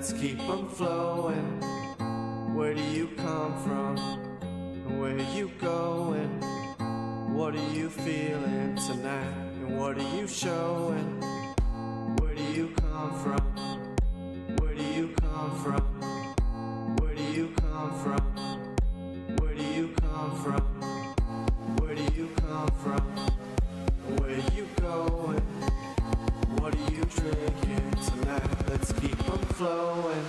let's keep them flowing. Where do you come from? Where are you going? What are you feeling tonight? And what are you showing? Where do you come from? Where do you come from? Where do you come from? Where do you come from? Where do you come from? Where are you going? What are you drinking tonight? Let's keep them flowing.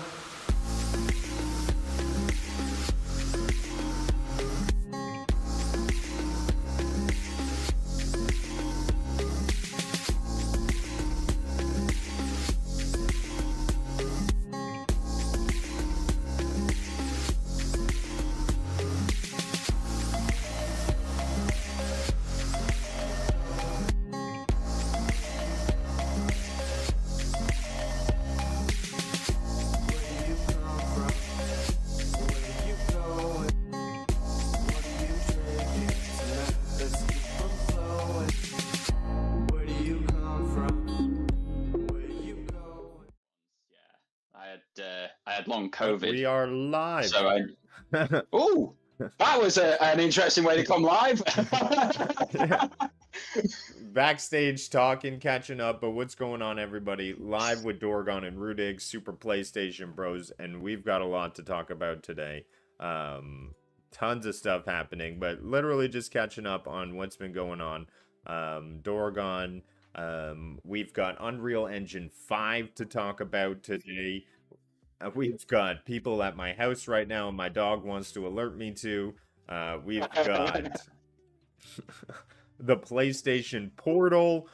I had long COVID. We are live. So oh, that was an interesting way to come live. Backstage talking, catching up, but what's going on, everybody? Live with Dorgon and Rudig, Super PlayStation Bros, and we've got a lot to talk about today. Tons of stuff happening, but literally just catching up on what's been going on. Dorgon, we've got Unreal Engine 5 to talk about today. We've got people at my house right now, and my dog wants to alert me to. We've got the PlayStation Portal.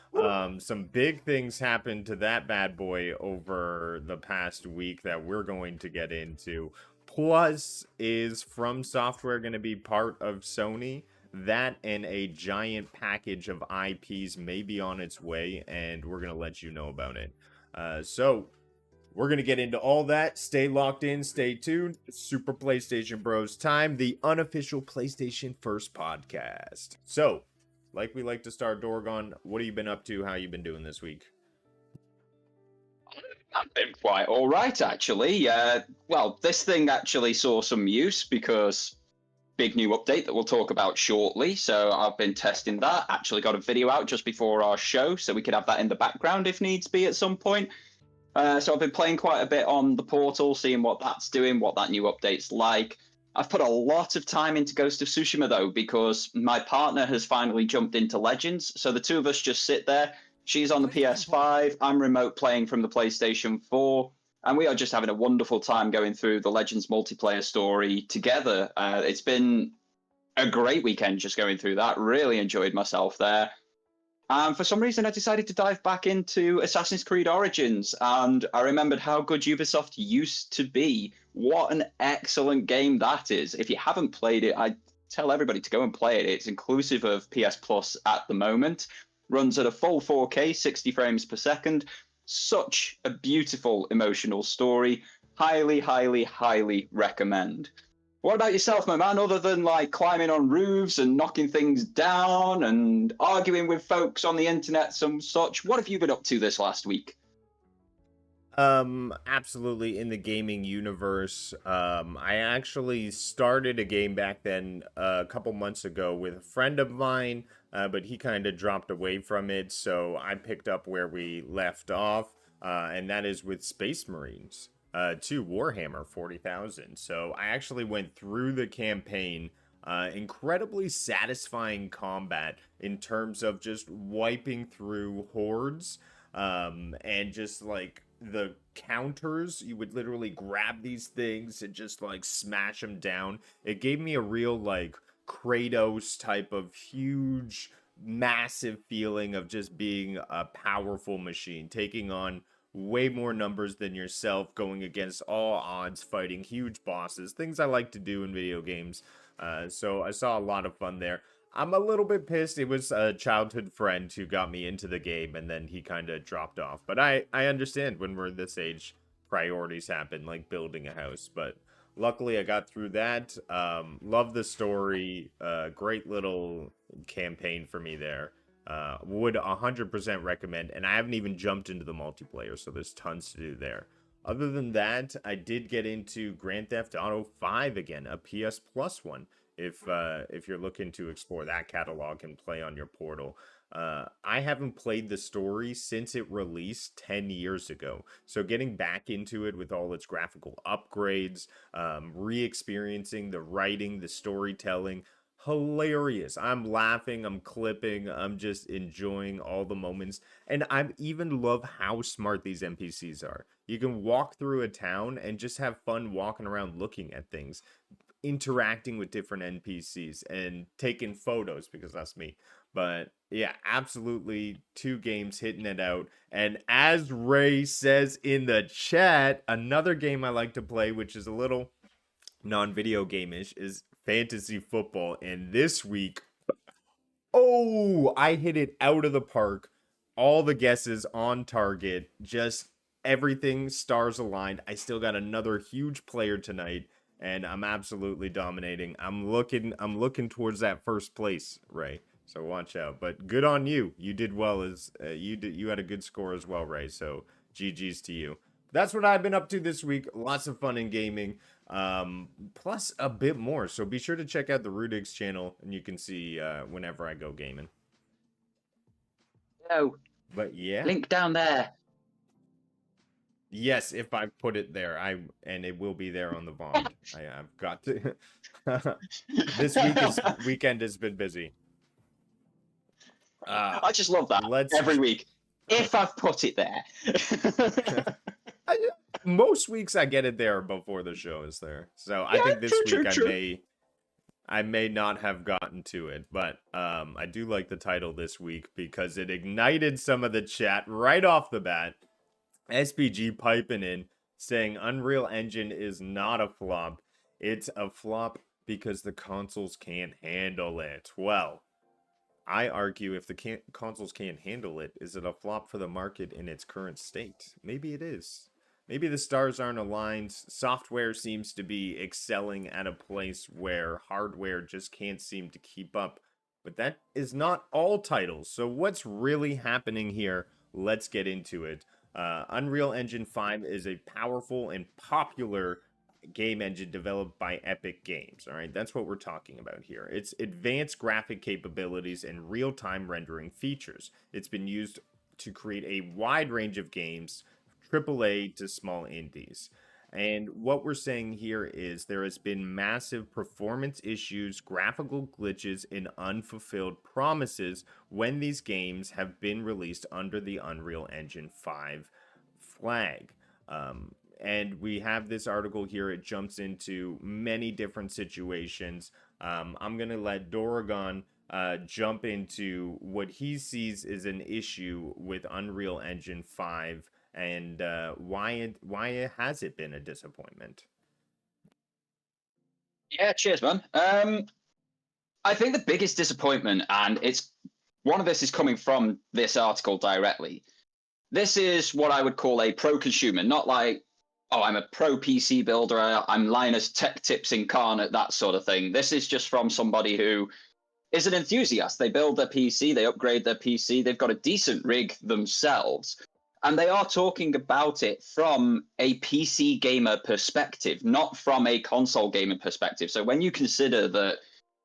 Some big things happened to that bad boy over the past week that we're going to get into. Plus, is From Software going to be part of Sony? That and a giant package of IPs may be on its way, and we're going to let you know about it. So we're going to get into all that. Stay locked in. Stay tuned. Super PlayStation Bros time, the unofficial PlayStation First podcast. So, like we like to start, Dorgon, what have you been up to? How you been doing this week? I've been quite all right, actually. Well, this thing actually saw some use because big new update that we'll talk about shortly. So I've been testing that. Actually got a video out just before our show, so we could have that in the background if needs be at some point. So I've been playing quite a bit on the Portal, seeing what that's doing, what that new update's like. I've put a lot of time into Ghost of Tsushima, though, because my partner has finally jumped into Legends. So the two of us just sit there. She's on the PS5. I'm remote playing from the PlayStation 4. And we are just having a wonderful time going through the Legends multiplayer story together. It's been a great weekend just going through that. Really enjoyed myself there. And for some reason, I decided to dive back into Assassin's Creed Origins, and I remembered how good Ubisoft used to be. What an excellent game that is. If you haven't played it, I tell everybody to go and play it. It's inclusive of PS Plus at the moment. Runs at a full 4K, 60 frames per second. Such a beautiful, emotional story. Highly, highly, highly recommend. What about yourself, my man? Other than like climbing on roofs and knocking things down and arguing with folks on the internet, some such, what have you been up to this last week? Absolutely in the gaming universe. I actually started a game back then a couple months ago with a friend of mine, but he kind of dropped away from it, so I picked up where we left off, and that is with Space Marines. To Warhammer 40,000. So I actually went through the campaign. Incredibly satisfying combat in terms of just wiping through hordes, and just like the counters. You would literally grab these things and just like smash them down. It gave me a real like Kratos type of huge, massive feeling of just being a powerful machine, taking on way more numbers than yourself, going against all odds, fighting huge bosses, things I like to do in video games. So I saw a lot of fun there. I'm a little bit pissed. It was a childhood friend who got me into the game, and then he kind of dropped off. But I understand when we're this age, priorities happen, like building a house. But luckily I got through that. Love the story. Great little campaign for me there. Would 100% recommend, and I haven't even jumped into the multiplayer, so there's tons to do there. Other than that, I did get into Grand Theft Auto 5 again, a PS Plus one. If you're looking to explore that catalog and play on your portal, I haven't played the story since it released 10 years ago. So getting back into it with all its graphical upgrades, re-experiencing the writing, the storytelling, hilarious. I'm laughing, I'm clipping, I'm just enjoying all the moments. And I even love how smart these NPCs are. You can walk through a town and just have fun walking around looking at things, interacting with different NPCs and taking photos because that's me. But yeah, absolutely two games hitting it out. And as Ray says in the chat, another game I like to play, which is a little non-video game-ish, is fantasy football. And this week, oh, I hit it out of the park. All the guesses on target, just everything stars aligned. I still got another huge player tonight, and I'm absolutely dominating. I'm looking towards that first place, Ray. So watch out. But good on you. You did well as you had a good score as well, Ray. So GG's to you. That's what I've been up to this week. Lots of fun in gaming. Plus a bit more. So be sure to check out the Rudix channel and you can see whenever I go gaming. Oh, But yeah. link down there. Yes, if I put it there, and it will be there on the VOD. I've got to. This weekend has been busy. I just love that. Every week, if I've put it there. Most weeks I get it there before the show is there. So I think this week I may not have gotten to it, but I do like the title this week because it ignited some of the chat right off the bat. SPG piping in saying Unreal Engine is not a flop. It's a flop because the consoles can't handle it. Well, I argue if the consoles can't handle it, is it a flop for the market in its current state? Maybe it is. Maybe the stars aren't aligned. Software seems to be excelling at a place where hardware just can't seem to keep up. But that is not all titles. So what's really happening here? Let's get into it. Unreal Engine 5 is a powerful and popular game engine developed by Epic Games. All right, that's what we're talking about here. It's advanced graphic capabilities and real-time rendering features. It's been used to create a wide range of games, AAA to small indies. And what we're saying here is there has been massive performance issues, graphical glitches, and unfulfilled promises when these games have been released under the Unreal Engine 5 flag. And we have this article here. It jumps into many different situations. I'm going to let Doragon jump into what he sees is an issue with Unreal Engine 5 and why has it been a disappointment? Yeah, cheers, man. I think the biggest disappointment, and it's one of this is coming from this article directly. This is what I would call a pro consumer, not like, oh, I'm a pro PC builder, I'm Linus Tech Tips Incarnate, that sort of thing. This is just from somebody who is an enthusiast. They build their PC, they upgrade their PC, they've got a decent rig themselves. And they are talking about it from a PC gamer perspective, not from a console gamer perspective. So when you consider that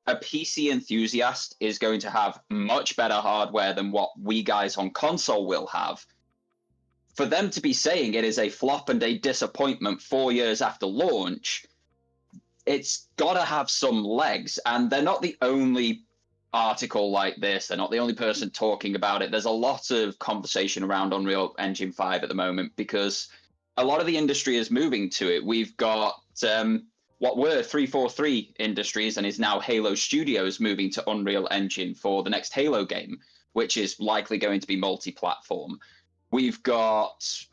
a PC enthusiast is going to have much better hardware than what we guys on console will have, for them to be saying it is a flop and a disappointment 4 years after launch, it's got to have some legs. And they're not the only article like this. They're not the only person talking about it. There's a lot of conversation around Unreal Engine 5 at the moment because a lot of the industry is moving to it. We've got what were 343 Industries and is now Halo Studios moving to Unreal Engine for the next Halo game, which is likely going to be multi-platform. We've got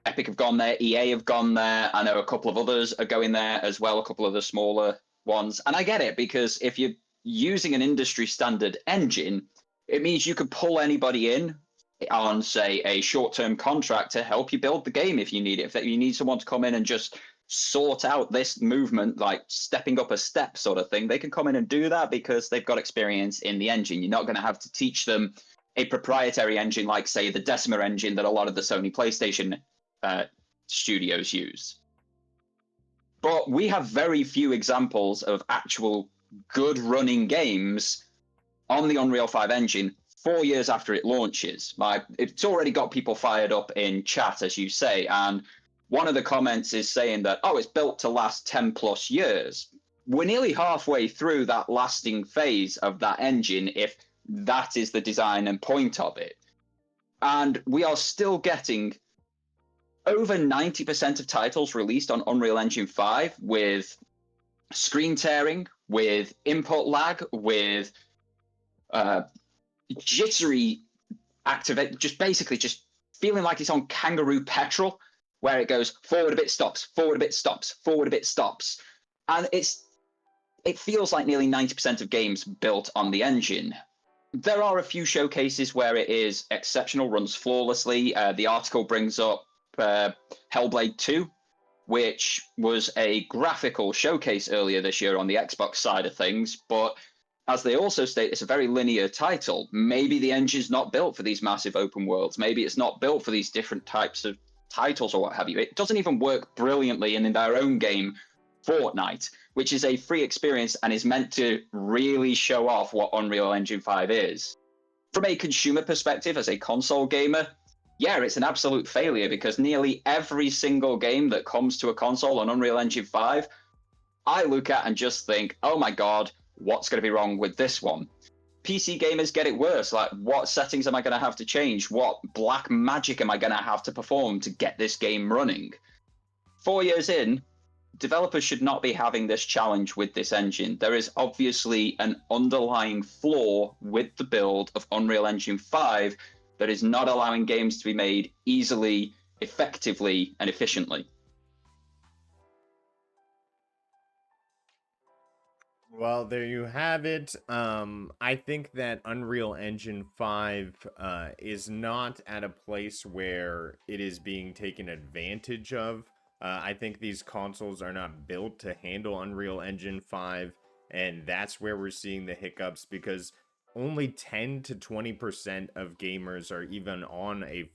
Epic have gone there, EA have gone there. I know a couple of others are going there as well, a couple of the smaller ones. And I get it because if you're using an industry standard engine, it means you could pull anybody in on, say, a short-term contract to help you build the game if you need it. If you need someone to come in and just sort out this movement, like stepping up a step sort of thing, they can come in and do that because they've got experience in the engine. You're not going to have to teach them a proprietary engine like, say, the Decima engine that a lot of the Sony PlayStation studios use. But we have very few examples of actual good running games on the Unreal 5 engine 4 years after it launches. It's already got people fired up in chat, as you say, and one of the comments is saying that, oh, it's built to last 10 plus years. We're nearly halfway through that lasting phase of that engine, if that is the design and point of it. And we are still getting over 90% of titles released on Unreal Engine 5 with screen tearing, with input lag, with jittery activate, just basically just feeling like it's on kangaroo petrol, where it goes forward a bit, stops, forward a bit, stops, forward a bit, stops. And it feels like nearly 90% of games built on the engine. There are a few showcases where it is exceptional, runs flawlessly. The article brings up Hellblade 2, which was a graphical showcase earlier this year on the Xbox side of things, but as they also state, it's a very linear title. Maybe the engine's not built for these massive open worlds. Maybe it's not built for these different types of titles or what have you. It doesn't even work brilliantly in their own game, Fortnite, which is a free experience and is meant to really show off what Unreal Engine 5 is. From a consumer perspective, as a console gamer, yeah, it's an absolute failure because nearly every single game that comes to a console on Unreal Engine 5, I look at and just think, oh my God, what's going to be wrong with this one? PC gamers get it worse. Like, what settings am I going to have to change? What black magic am I going to have to perform to get this game running? 4 years in, developers should not be having this challenge with this engine. There is obviously an underlying flaw with the build of Unreal Engine 5 that is not allowing games to be made easily, effectively, and efficiently. Well, there you have it. I think that Unreal Engine 5 is not at a place where it is being taken advantage of. I think these consoles are not built to handle Unreal Engine 5, and that's where we're seeing the hiccups, because only 10 to 20% of gamers are even on a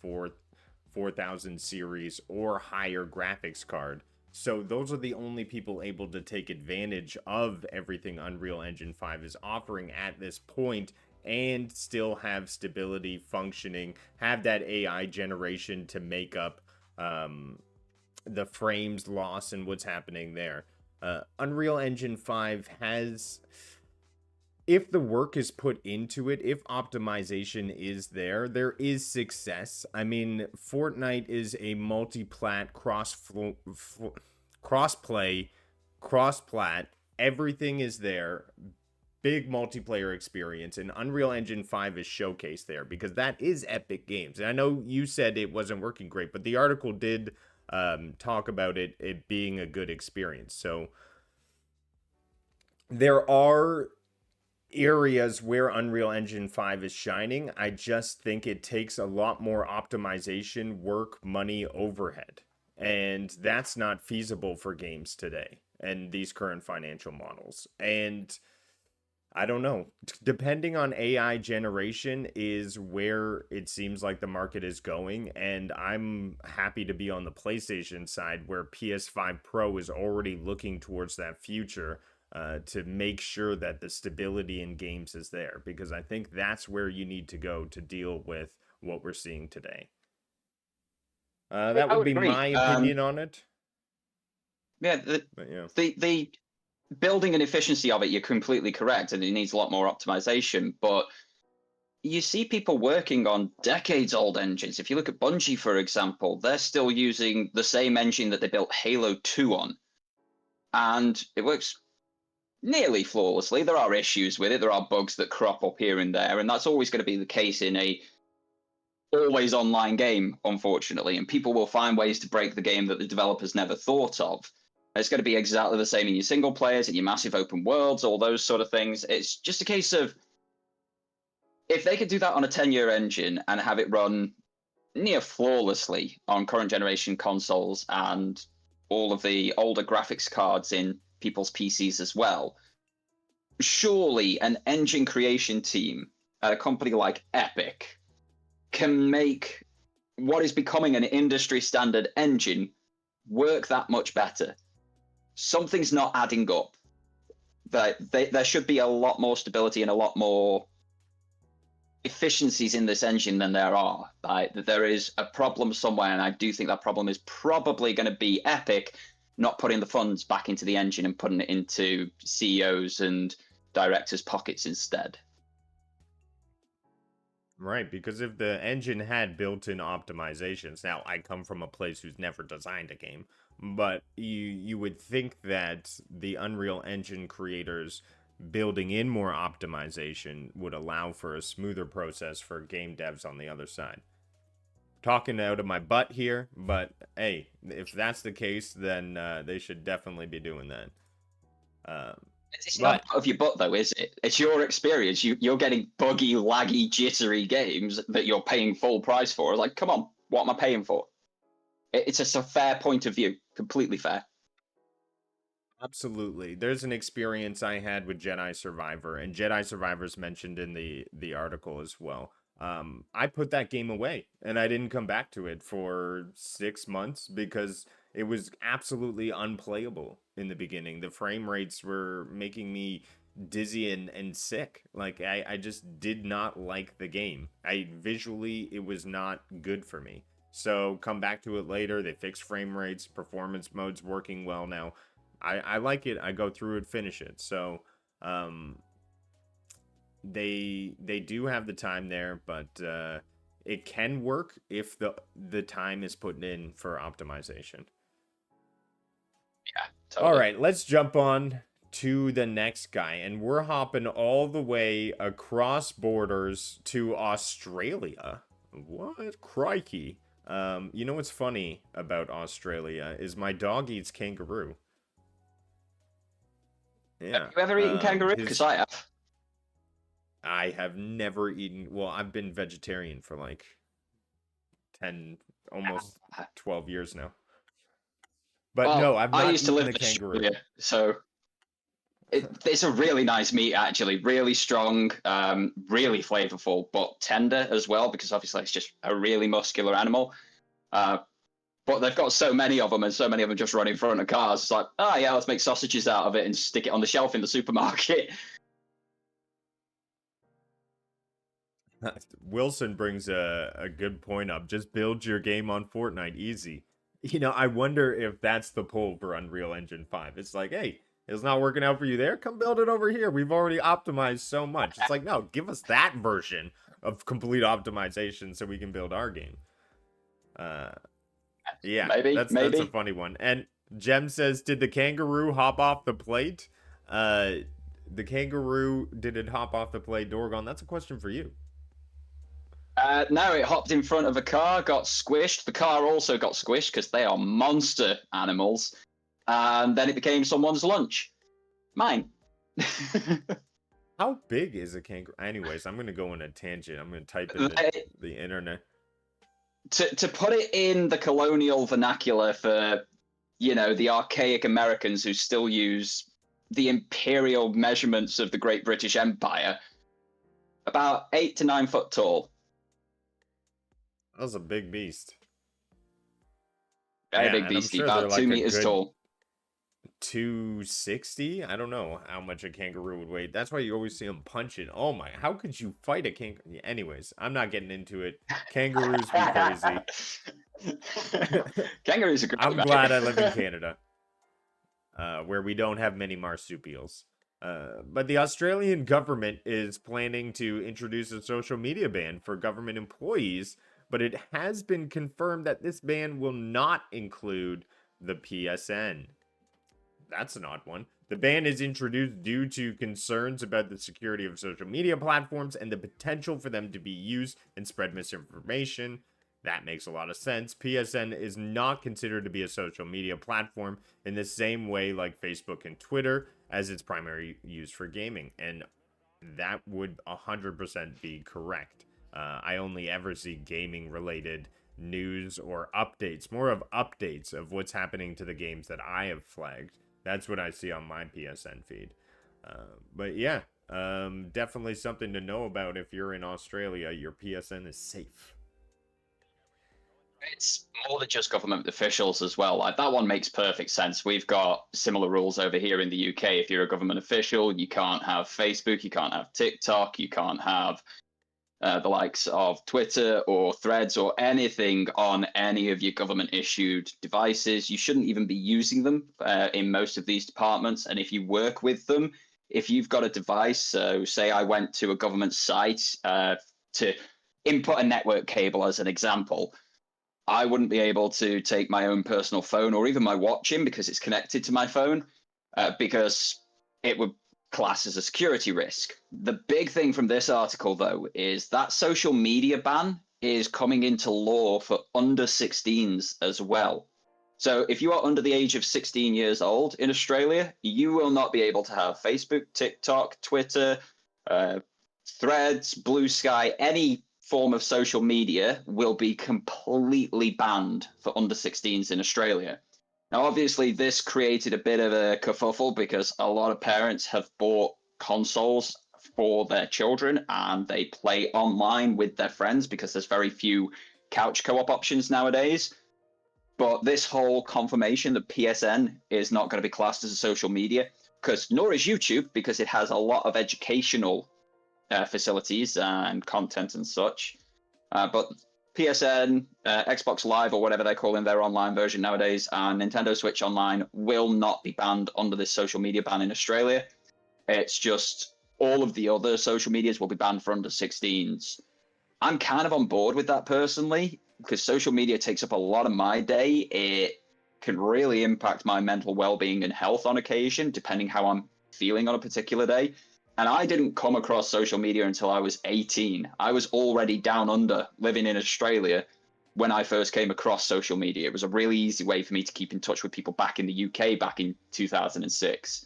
4000 series or higher graphics card. So those are the only people able to take advantage of everything Unreal Engine 5 is offering at this point and still have stability, functioning, have that AI generation to make up the frames loss and what's happening there. Unreal Engine 5 has, if the work is put into it, if optimization is there, there is success. I mean, Fortnite is a multi-plat, cross-play, cross-plat. Everything is there. Big multiplayer experience, and Unreal Engine 5 is showcased there because that is Epic Games. And I know you said it wasn't working great, but the article did talk about it being a good experience. So there are areas where Unreal Engine 5 is shining. I just think it takes a lot more optimization, work, money, overhead. And that's not feasible for games today and these current financial models. And I don't know. Depending on AI generation is where it seems like the market is going. And I'm happy to be on the PlayStation side where PS5 Pro is already looking towards that future to make sure that the stability in games is there. Because I think that's where you need to go to deal with what we're seeing today. That would be agree. my opinion on it. Yeah, Yeah. the building and efficiency of it, you're completely correct, and it needs a lot more optimization. But you see people working on decades-old engines. If you look at Bungie, for example, they're still using the same engine that they built Halo 2 on. And it works nearly flawlessly. There are issues with it. There are bugs that crop up here and there, and that's always going to be the case in a always online game, unfortunately. And people will find ways to break the game that the developers never thought of. It's going to be exactly the same in your single players, in your massive open worlds, all those sort of things. It's just a case of, if they could do that on a 10-year engine and have it run near flawlessly on current generation consoles and all of the older graphics cards in people's PCs as well, surely an engine creation team at a company like Epic can make what is becoming an industry standard engine work that much better. Something's not adding up. There should be a lot more stability and a lot more efficiencies in this engine than there are. There is a problem somewhere, and I do think that problem is probably going to be Epic not putting the funds back into the engine and putting it into CEOs and directors' pockets instead. Right, because if the engine had built-in optimizations, now I come from a place who's never designed a game, but you would think that the Unreal Engine creators building in more optimization would allow for a smoother process for game devs on the other side. Talking out of my butt here, but hey, if that's the case, then they should definitely be doing that. It's not out of your butt, though, is it? It's your experience. You're getting buggy, laggy, jittery games that you're paying full price for. Like, come on, what am I paying for? It's just a fair point of view, completely fair. Absolutely. There's an experience I had with Jedi Survivor, and Jedi Survivor's mentioned in the article as well. I put that game away, and I didn't come back to it for 6 months because it was absolutely unplayable in the beginning. The frame rates were making me dizzy and sick. Like, I just did not like the game. Visually, it was not good for me. So, come back to it later. They fixed frame rates, performance mode's working well now. I like it. I go through it, finish it. So, they do have the time there, but it can work if the time is put in for optimization. Yeah, totally. All right, let's jump on to the next guy, and we're hopping all the way across borders to Australia. What? Crikey. You know what's funny about Australia is my dog eats kangaroo. Yeah. Have you ever eaten kangaroo? Because I have. I have never eaten. Well, I've been vegetarian for like 10, almost 12 years now. But well, no, I've not used to live the kangaroo. Australia, so it's a really nice meat, actually. Really strong, really flavorful, but tender as well, because obviously it's just a really muscular animal. But they've got so many of them, and so many of them just run in front of cars. It's like, oh yeah, let's make sausages out of it and stick it on the shelf in the supermarket. Wilson brings a good point up. Just build your game on Fortnite, easy. You know, I wonder if that's the pull for Unreal Engine 5. It's like, hey, it's not working out for you there? Come build it over here. We've already optimized so much. It's like, no, give us that version of complete optimization so we can build our game. Yeah, maybe. That's a funny one. And Jem says, did the kangaroo hop off the plate? The kangaroo, did it hop off the plate, Dorgon? That's a question for you. No, it hopped in front of a car, got squished. The car also got squished because they are monster animals. And then it became someone's lunch. Mine. How big is a kangaroo? Anyways, I'm going to go on a tangent. I'm going to type in the internet. To put it in the colonial vernacular for, you know, the archaic Americans who still use the imperial measurements of the Great British Empire, about 8 to 9 foot tall. That was a big beast. Very big beastie, sure about 2 meters tall. 260? I don't know how much a kangaroo would weigh. That's why you always see them punching. Oh my, how could you fight a kangaroo? Anyways, I'm not getting into it. Kangaroos be crazy. Kangaroos are great. I'm glad I live in Canada, where we don't have many marsupials. But the Australian government is planning to introduce a social media ban for government employees, but it has been confirmed that this ban will not include the PSN. That's an odd one. The ban is introduced due to concerns about the security of social media platforms and the potential for them to be used and spread misinformation. That makes a lot of sense. PSN is not considered to be a social media platform in the same way like Facebook and Twitter, as its primary use for gaming. And that would 100% be correct. I only ever see gaming-related news or updates, more of updates of what's happening to the games that I have flagged. That's what I see on my PSN feed. But yeah, definitely something to know about if you're in Australia. Your PSN is safe. it's more than just government officials as well. Like that one makes perfect sense. We've got similar rules over here in the UK. If you're a government official, you can't have Facebook, you can't have TikTok, you can't have the likes of Twitter or Threads or anything on any of your government issued devices. You shouldn't even be using them in most of these departments. And if you work with them, if you've got a device, so say I went to a government site to input a network cable as an example, I wouldn't be able to take my own personal phone or even my watch in because it's connected to my phone because it would class as a security risk. The big thing from this article, though, is that social media ban is coming into law for under 16s as well. So if you are under the age of 16 years old in Australia, you will not be able to have Facebook, TikTok, Twitter, Threads, Blue Sky, any form of social media will be completely banned for under 16s in Australia. Now, obviously, this created a bit of a kerfuffle because a lot of parents have bought consoles for their children and they play online with their friends because there's very few couch co-op options nowadays. But this whole confirmation that PSN is not going to be classed as a social media, because nor is YouTube, because it has a lot of educational facilities and content and such. But PSN, Xbox Live, or whatever they call in their online version nowadays, and Nintendo Switch Online will not be banned under this social media ban in Australia. It's just all of the other social medias will be banned for under 16s. I'm kind of on board with that personally, because social media takes up a lot of my day. It can really impact my mental well-being and health on occasion, depending how I'm feeling on a particular day. And I didn't come across social media until I was 18. I was already down under, living in Australia, when I first came across social media. It was a really easy way for me to keep in touch with people back in the UK back in 2006.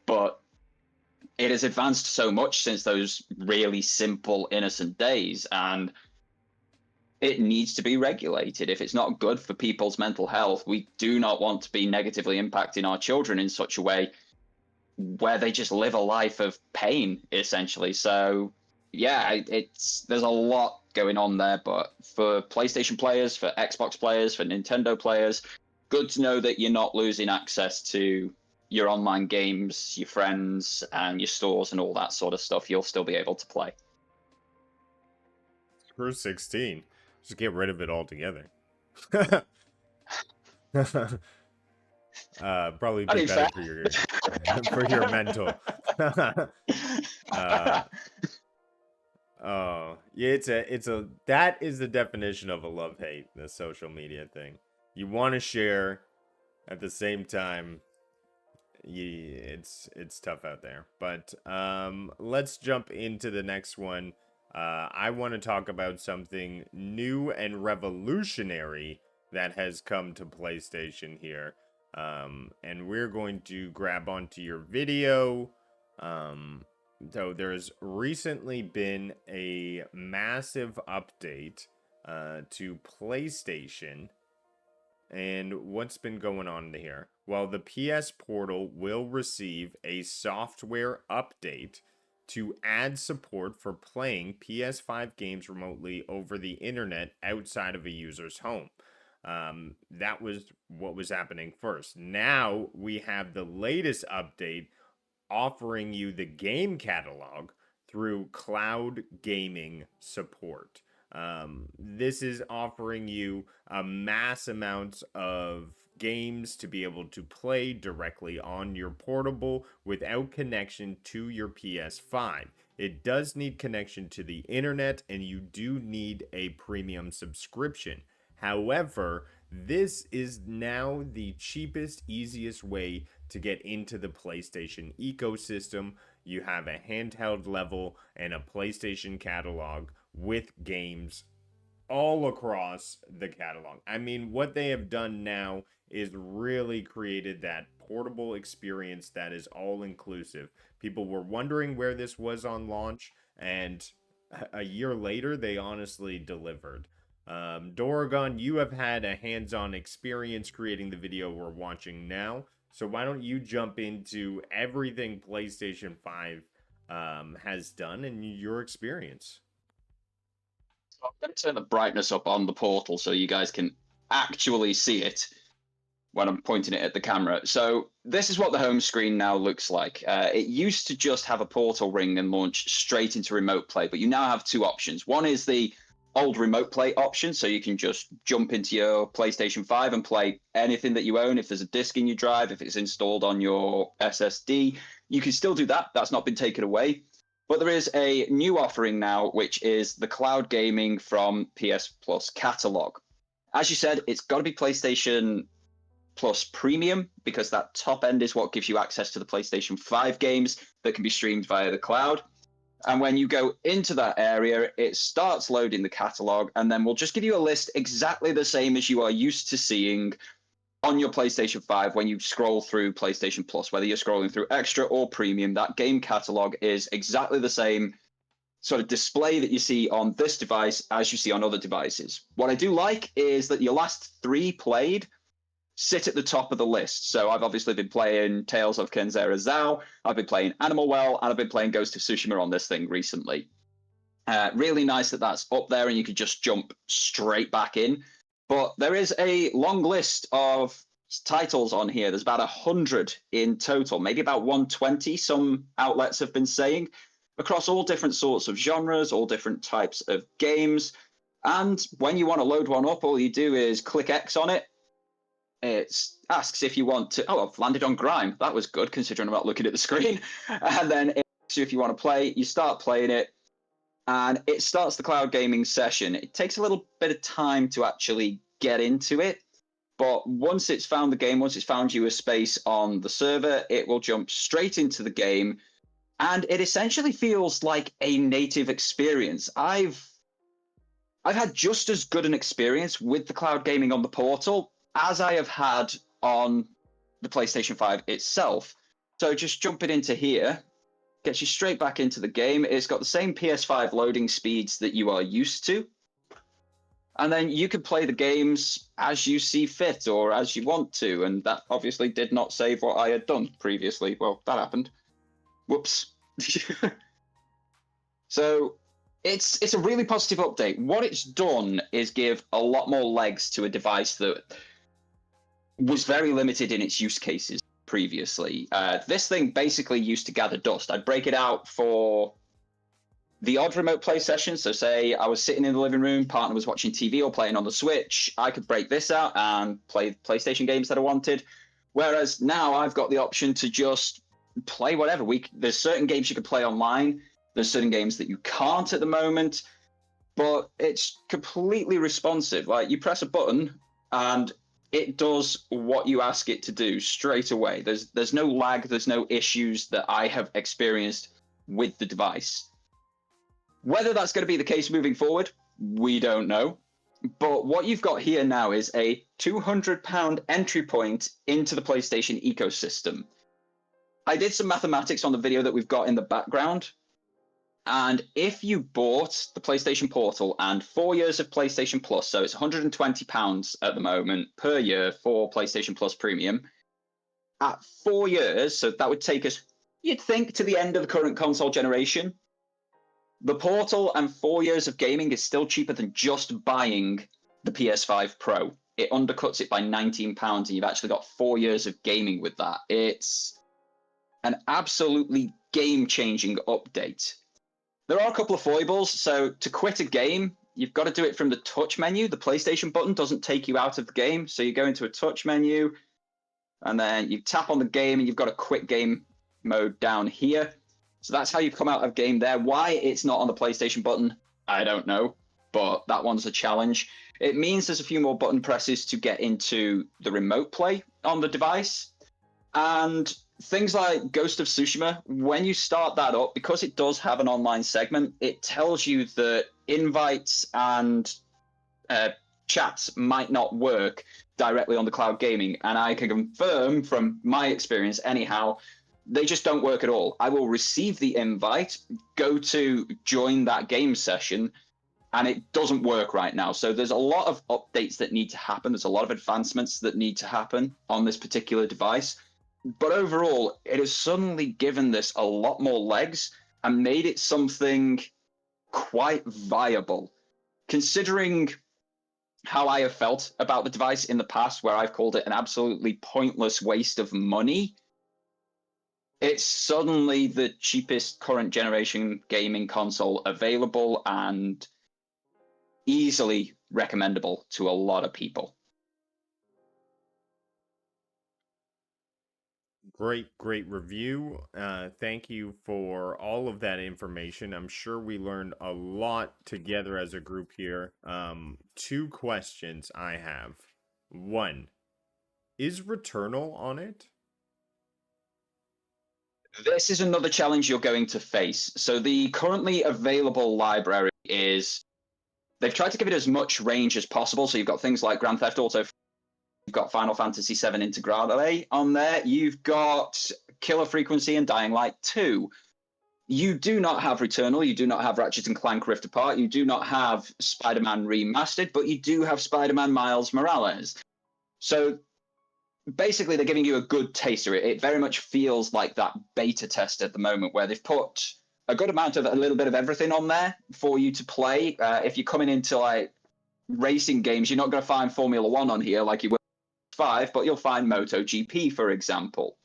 But it has advanced so much since those really simple, innocent days, and it needs to be regulated. If it's not good for people's mental health, we do not want to be negatively impacting our children in such a way where they just live a life of pain, essentially. So yeah, there's a lot going on there, but for PlayStation players, for Xbox players, for Nintendo players, good to know that you're not losing access to your online games, your friends, and your stores and all that sort of stuff. You'll still be able to play. Screw 16. Just get rid of it altogether. Probably be better for your for your mental. Oh, yeah, it's a that is the definition of a love-hate, the social media thing. You want to share, at the same time, it's tough out there. But let's jump into the next one. I want to talk about something new and revolutionary that has come to PlayStation here. And we're going to grab onto your video. So there's recently been a massive update to PlayStation. And what's been going on here? Well, the PS Portal will receive a software update to add support for playing PS5 games remotely over the internet outside of a user's home. That was what was happening first. Now we have the latest update offering you the game catalog through cloud gaming support. This is offering you a mass amount of games to be able to play directly on your portable without connection to your PS5. It does need connection to the internet, and you do need a premium subscription. However, this is now the cheapest, easiest way to get into the PlayStation ecosystem. You have a handheld level and a PlayStation catalog with games all across the catalog. I mean, what they have done now is really created that portable experience that is all inclusive. People were wondering where this was on launch, and a year later, they honestly delivered. Doragon, you have had a hands-on experience creating the video we're watching now, so why don't you jump into everything PlayStation 5 has done and your experience? I'm going to turn the brightness up on the portal so you guys can actually see it when I'm pointing it at the camera. So this is what the home screen now looks like. It used to just have a portal ring and launch straight into remote play, but you now have two options. One is the old remote play option, so you can just jump into your PlayStation 5 and play anything that you own. If there's a disc in your drive, if it's installed on your SSD, you can still do that. That's not been taken away. But there is a new offering now, which is the cloud gaming from PS Plus catalog. As you said, it's got to be PlayStation Plus Premium, because that top end is what gives you access to the PlayStation 5 games that can be streamed via the cloud. And when you go into that area, it starts loading the catalog, and then we'll just give you a list exactly the same as you are used to seeing on your PlayStation 5 when you scroll through PlayStation Plus. Whether you're scrolling through Extra or Premium, that game catalog is exactly the same sort of display that you see on this device as you see on other devices. What I do like is that your last 3 played sit at the top of the list. So I've obviously been playing Tales of Kenzera Zao, I've been playing Animal Well, and I've been playing Ghost of Tsushima on this thing recently. Really nice that that's up there and you could just jump straight back in. But there is a long list of titles on here. There's about 100 in total, maybe about 120, some outlets have been saying, across all different sorts of genres, all different types of games. And when you want to load one up, all you do is click X on it. It asks if you want to. Oh, I've landed on Grime. That was good, considering I'm not looking at the screen. And then it asks you if you want to play. You start playing it, and it starts the cloud gaming session. It takes a little bit of time to actually get into it, but once it's found the game, once it's found you a space on the server, it will jump straight into the game, and it essentially feels like a native experience. I've had just as good an experience with the cloud gaming on the portal as I have had on the PlayStation 5 itself. So just jumping into here gets you straight back into the game. It's got the same PS5 loading speeds that you are used to. And then you can play the games as you see fit or as you want to. And that obviously did not save what I had done previously. Well, that happened. Whoops. So it's a really positive update. What it's done is give a lot more legs to a device that was very limited in its use cases previously. This thing basically used to gather dust. I'd break it out for the odd remote play session. So say I was sitting in the living room, partner was watching TV or playing on the Switch, I could break this out and play PlayStation games that I wanted. Whereas now I've got the option to just play whatever. There's certain games you can play online. There's certain games that you can't at the moment, but it's completely responsive. Like, you press a button and it does what you ask it to do straight away. There's no lag, there's no issues that I have experienced with the device. Whether that's going to be the case moving forward, we don't know. But what you've got here now is a £200 entry point into the PlayStation ecosystem. I did some mathematics on the video that we've got in the background. And if you bought the PlayStation Portal and 4 years of PlayStation Plus, so it's £120 at the moment per year for PlayStation Plus Premium, at 4 years, so that would take us, you'd think, to the end of the current console generation. The Portal and 4 years of gaming is still cheaper than just buying the PS5 Pro. It undercuts it by £19, and you've actually got 4 years of gaming with that. It's an absolutely game-changing update. There are a couple of foibles. So to quit a game, you've got to do it from the touch menu. The PlayStation button doesn't take you out of the game. So you go into a touch menu, and then you tap on the game, and you've got a quit game mode down here. So that's how you come out of game there. Why it's not on the PlayStation button, I don't know, but that one's a challenge. It means there's a few more button presses to get into the remote play on the device. And things like Ghost of Tsushima, when you start that up, because it does have an online segment, it tells you that invites and chats might not work directly on the cloud gaming. And I can confirm from my experience anyhow, they just don't work at all. I will receive the invite, go to join that game session, and it doesn't work right now. So there's a lot of updates that need to happen. There's a lot of advancements that need to happen on this particular device. But overall, it has suddenly given this a lot more legs and made it something quite viable. considering how I have felt about the device in the past, where I've called it an absolutely pointless waste of money, it's suddenly the cheapest current generation gaming console available and easily recommendable to a lot of people. Great review. Thank you for all of that information. I'm sure we learned a lot together as a group here. Two questions I have. One, is Returnal on it? This is another challenge you're going to face. So the currently available library is, they've tried to give it as much range as possible. So you've got things like Grand Theft Auto, you've got Final Fantasy VII Integrale on there, you've got Killer Frequency and Dying Light 2. You do not have Returnal, you do not have Ratchet and Clank Rift Apart, you do not have Spider-Man Remastered, but you do have Spider-Man Miles Morales. So basically, they're giving you a good taster. It very much feels like that beta test at the moment, where they've put a good amount of a little bit of everything on there for you to play. If you're coming into like racing games, you're not going to find Formula One on here like you will 5, but you'll find MotoGP, for example.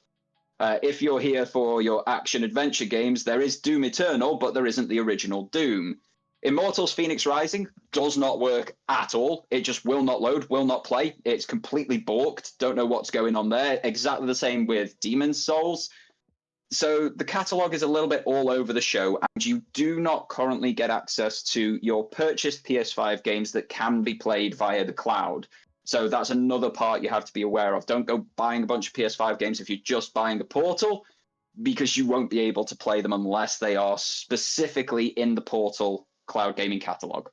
If you're here for your action-adventure games, there is Doom Eternal, but there isn't the original Doom. Immortals Phoenix Rising does not work at all. It just will not load, will not play. It's completely balked. Don't know what's going on there. Exactly the same with Demon's Souls. So the catalog is a little bit all over the show, and you do not currently get access to your purchased PS5 games that can be played via the cloud. So that's another part you have to be aware of. Don't go buying a bunch of PS5 games if you're just buying a Portal, because you won't be able to play them unless they are specifically in the Portal cloud gaming catalog.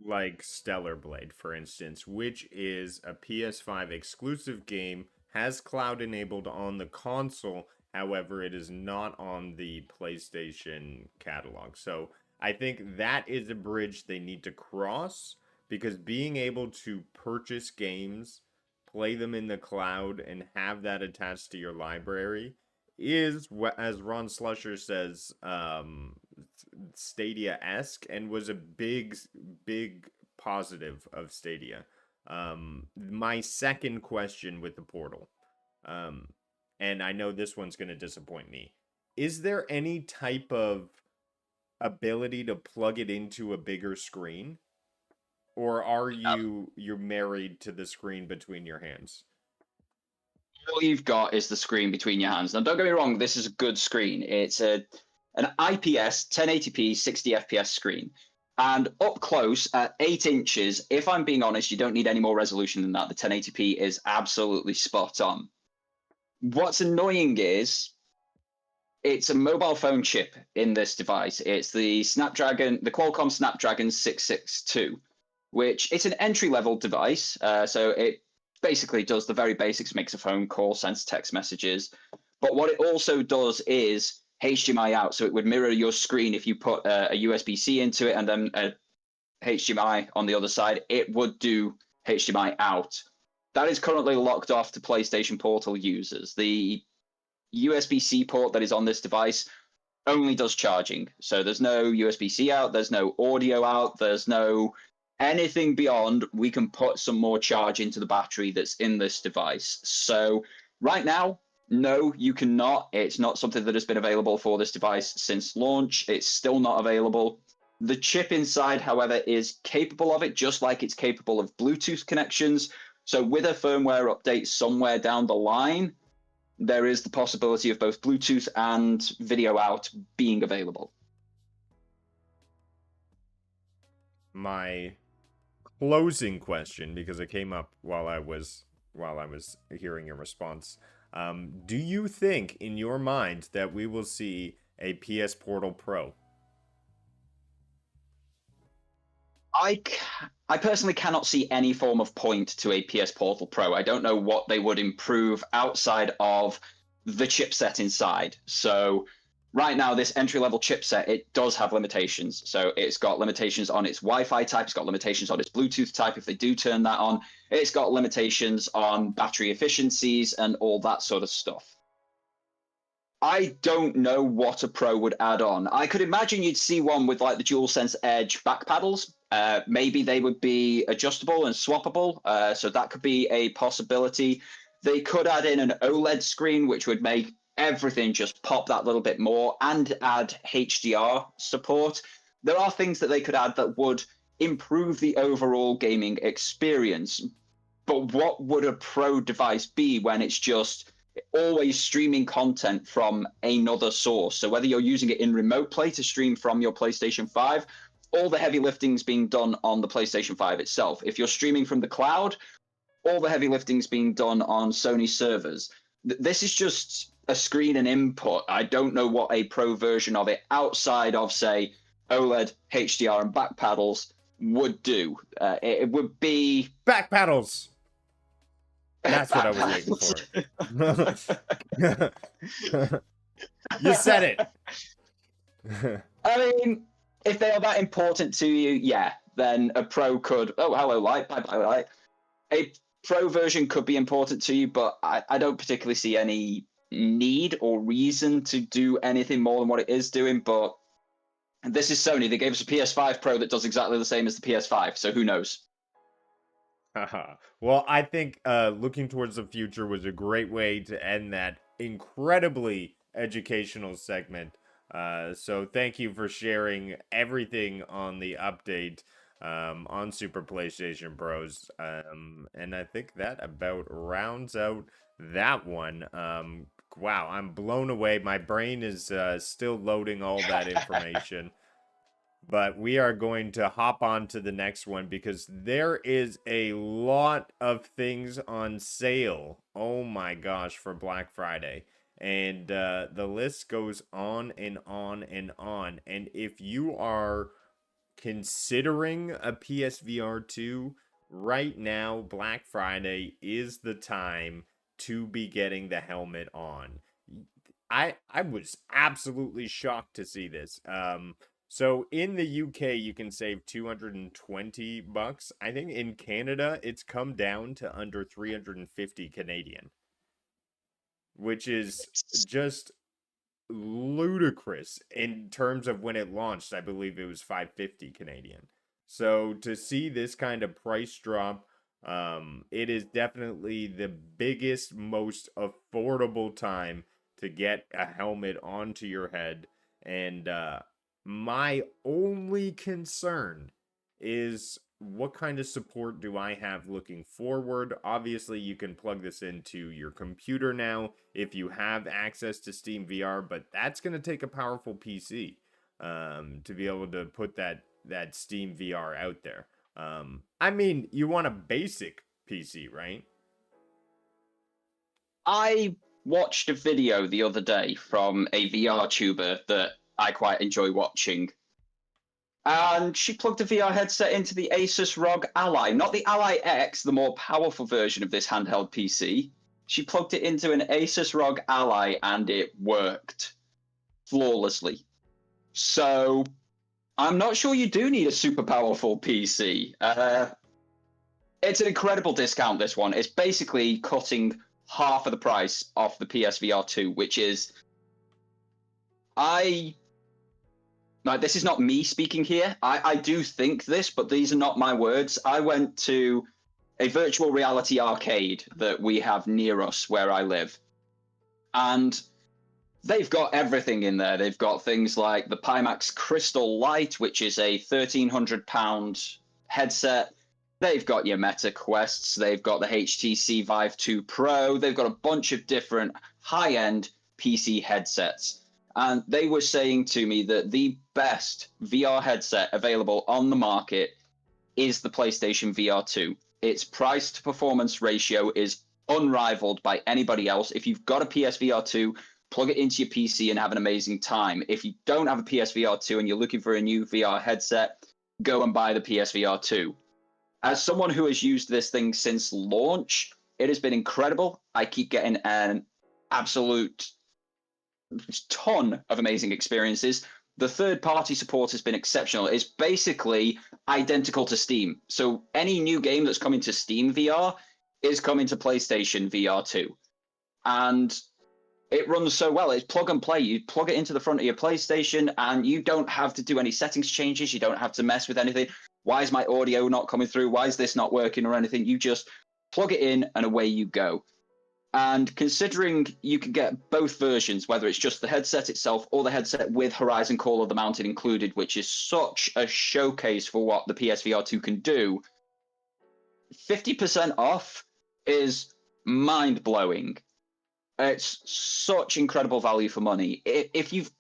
Like Stellar Blade, for instance, which is a PS5 exclusive game, has cloud enabled on the console. However, it is not on the PlayStation catalog. So I think that is a bridge they need to cross, because being able to purchase games, play them in the cloud, and have that attached to your library is, as Ron Slusher says, Stadia-esque, and was a big positive of Stadia. My second question with the Portal, and I know this one's going to disappoint me. Is there any type of ability to plug it into a bigger screen? Or are you're married to the screen between your hands? All you've got is the screen between your hands. Now, don't get me wrong, this is a good screen. It's an IPS 1080p 60 FPS screen. And up close at 8 inches, if I'm being honest, you don't need any more resolution than that. The 1080p is absolutely spot on. What's annoying is it's a mobile phone chip in this device. It's the Qualcomm Snapdragon 662, which it's an entry-level device. So it basically does the very basics, makes a phone call, sends text messages. But what it also does is HDMI out. So it would mirror your screen if you put a USB-C into it and then a HDMI on the other side. It would do HDMI out. That is currently locked off to PlayStation Portal users. The USB-C port that is on this device only does charging. So there's no USB-C out, there's no audio out, there's no anything beyond we can put some more charge into the battery that's in this device. So right now, no, you cannot. It's not something that has been available for this device since launch. It's still not available. The chip inside, however, is capable of it, just like it's capable of Bluetooth connections. So with a firmware update somewhere down the line, there is the possibility of both Bluetooth and video out being available. My closing question, because it came up while I was hearing your response. Do you think, in your mind, that we will see a PS Portal Pro? I personally cannot see any form of point to a PS Portal Pro. I don't know what they would improve outside of the chipset inside. So right now, this entry-level chipset, it does have limitations. So it's got limitations on its Wi-Fi type. It's got limitations on its Bluetooth type if they do turn that on. It's got limitations on battery efficiencies and all that sort of stuff. I don't know what a Pro would add on. I could imagine you'd see one with like the DualSense Edge back paddles Maybe they would be adjustable and swappable, so that could be a possibility. They could add in an OLED screen, which would make everything just pop that little bit more, and add HDR support. There are things that they could add that would improve the overall gaming experience. But what would a pro device be when it's just always streaming content from another source? So whether you're using it in remote play to stream from your PlayStation 5, all the heavy lifting's being done on the PlayStation 5 itself. If you're streaming from the cloud, all the heavy lifting's being done on Sony servers. This is just a screen and input. I don't know what a pro version of it outside of, say, OLED, HDR, and back paddles would do. It would be Back paddles. That's what I was waiting for. You said it. I mean, if they are that important to you, yeah, then a pro could. Oh, hello, light. Bye, bye, light. A pro version could be important to you, but I don't particularly see any need or reason to do anything more than what it is doing. But this is Sony. They gave us a PS5 Pro that does exactly the same as the PS5, so who knows? Well, I think looking towards the future was a great way to end that incredibly educational segment. So thank you for sharing everything on the update on Super PlayStation Bros. And I think that about rounds out that one. Wow, I'm blown away. My brain is still loading all that information. But we are going to hop on to the next one because there is a lot of things on sale. Oh my gosh, for Black Friday. And the list goes on and on and on. And if you are considering a PSVR 2, right now, Black Friday is the time to be getting the helmet on. I was absolutely shocked to see this. So in the UK, you can save $220. I think in Canada, it's come down to under 350 Canadian, which is just ludicrous in terms of when it launched. I believe it was 550 Canadian. So to see this kind of price drop, it is definitely the biggest, most affordable time to get a helmet onto your head. And my only concern is what kind of support do I have looking forward? Obviously, you can plug this into your computer now if you have access to Steam VR, but that's going to take a powerful PC to be able to put that Steam VR out there. I mean, you want a basic PC, right? I watched a video the other day from a VR tuber that I quite enjoy watching. And she plugged a VR headset into the Asus ROG Ally, not the Ally X, the more powerful version of this handheld PC. She plugged it into an Asus ROG Ally and it worked flawlessly. So I'm not sure you do need a super powerful PC. It's an incredible discount, this one. It's basically cutting half of the price off the PSVR 2, which is... this is not me speaking here. I do think this, but these are not my words. I went to a virtual reality arcade that we have near us where I live. And they've got everything in there. They've got things like the Pimax Crystal Light, which is a £1,300 headset. They've got your Meta Quests. They've got the HTC Vive 2 Pro. They've got a bunch of different high-end PC headsets. And they were saying to me that the best VR headset available on the market is the PlayStation VR 2. Its price to performance ratio is unrivaled by anybody else. If you've got a PSVR 2, plug it into your PC and have an amazing time. If you don't have a PSVR 2 and you're looking for a new VR headset, go and buy the PSVR 2. As someone who has used this thing since launch, it has been incredible. I keep getting an absolute ton of amazing experiences. The third-party support has been exceptional. It's basically identical to Steam. So any new game that's coming to Steam VR is coming to PlayStation VR 2. And It runs so well. It's plug and play. You plug it into the front of your PlayStation and you don't have to do any settings changes. You don't have to mess with anything. Why is my audio not coming through? Why is this not working or anything? You just plug it in and away you go. And considering you can get both versions, whether it's just the headset itself or the headset with Horizon Call of the Mountain included, which is such a showcase for what the PSVR 2 can do, 50% off is mind-blowing. It's such incredible value for money. If you've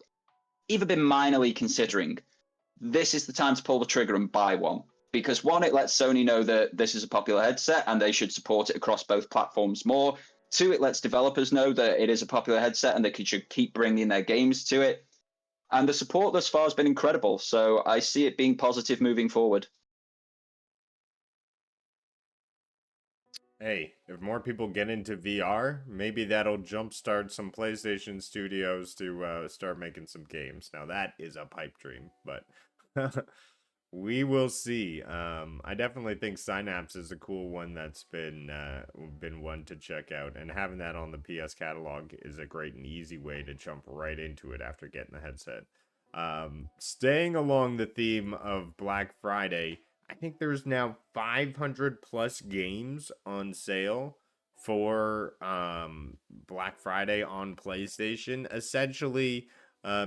even been minorly considering, this is the time to pull the trigger and buy one. Because one, it lets Sony know that this is a popular headset and they should support it across both platforms more. Two, it lets developers know that it is a popular headset and they should keep bringing their games to it. And the support thus far has been incredible. So I see it being positive moving forward. Hey, if more people get into VR, maybe that'll jumpstart some PlayStation studios to start making some games. Now that is a pipe dream, but we will see. I definitely think Synapse is a cool one that's been one to check out, and having that on the PS catalog is a great and easy way to jump right into it after getting the headset. Staying along the theme of Black Friday, I think there's now 500 plus games on sale for Black Friday on PlayStation, essentially